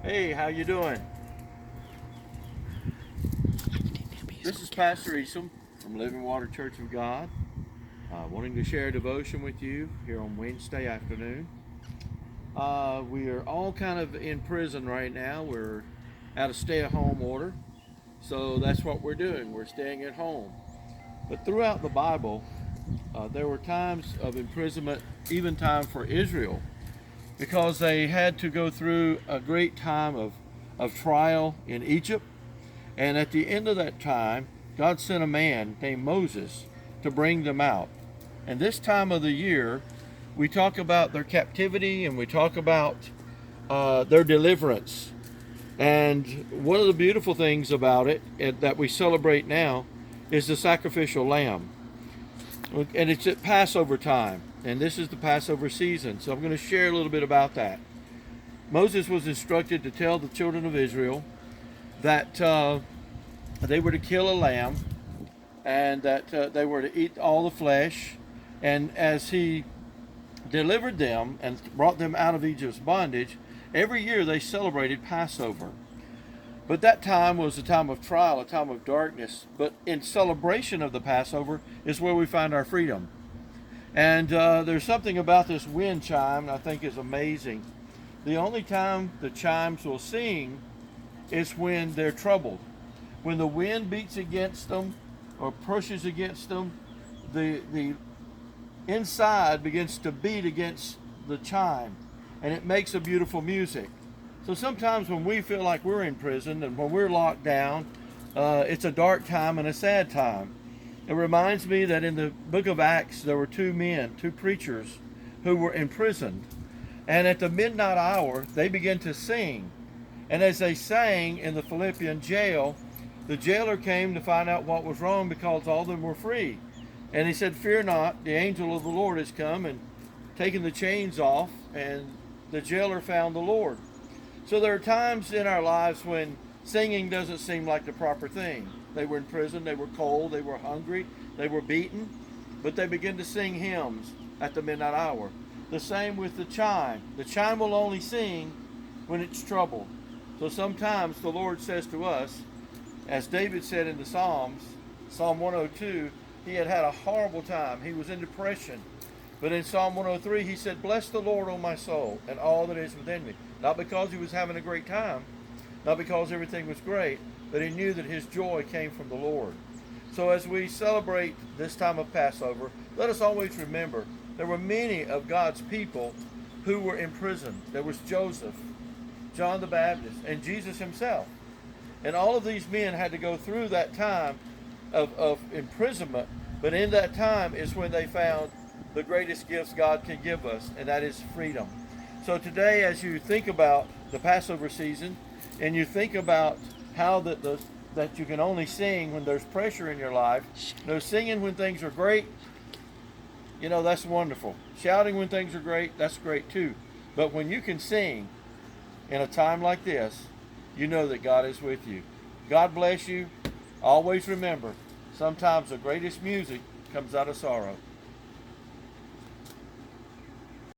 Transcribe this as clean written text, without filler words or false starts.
Hey, how you doing? This is Pastor Esom from Living Water Church of God, wanting to share a devotion with you here on Wednesday afternoon. We are all kind of in prison right now. We're out of stay-at-home order, so that's what we're doing. We're staying at home. But throughout the Bible, there were times of imprisonment, even time for Israel, because they had to go through a great time of trial in Egypt. And at the end of that time, God sent a man named Moses to bring them out. And this time of the year, we talk about their captivity and we talk about their deliverance. And one of the beautiful things about it that we celebrate now is the sacrificial lamb. And it's at Passover time. And this is the Passover season. So I'm going to share a little bit about that. Moses was instructed to tell the children of Israel that they were to kill a lamb and that they were to eat all the flesh. And as he delivered them and brought them out of Egypt's bondage, every year they celebrated Passover. But that time was a time of trial, a time of darkness. But in celebration of the Passover is where we find our freedom. And there's something about this wind chime I think is amazing. The only time the chimes will sing is when they're troubled. When the wind beats against them or pushes against them, the inside begins to beat against the chime, and it makes a beautiful music. So sometimes when we feel like we're in prison and when we're locked down, it's a dark time and a sad time. It reminds me that in the book of Acts there were two men, two preachers, who were imprisoned. And at the midnight hour, they began to sing. And as they sang in the Philippian jail, the jailer came to find out what was wrong because all of them were free. And he said, "Fear not, the angel of the Lord has come and taken the chains off." And the jailer found the Lord. So there are times in our lives when singing doesn't seem like the proper thing. They were in prison, they were cold, they were hungry, they were beaten, but they begin to sing hymns at the midnight hour. The same with the chime. The chime will only sing when it's troubled. So sometimes the Lord says to us, as David said in the Psalms, Psalm 102, he had a horrible time. He was in depression. But in Psalm 103, he said, "Bless the Lord, O my soul, and all that is within me." Not because he was having a great time, not because everything was great, but he knew that his joy came from the Lord. So as we celebrate this time of Passover, let us always remember there were many of God's people who were imprisoned. There was Joseph, John the Baptist, and Jesus himself. And all of these men had to go through that time of imprisonment, but in that time is when they found the greatest gifts God can give us, and that is freedom. So today, as you think about the Passover season, and you think about how that you can only sing when there's pressure in your life, singing when things are great, that's wonderful. Shouting when things are great, that's great too. But when you can sing in a time like this, you know that God is with you. God bless you. Always remember, sometimes the greatest music comes out of sorrow.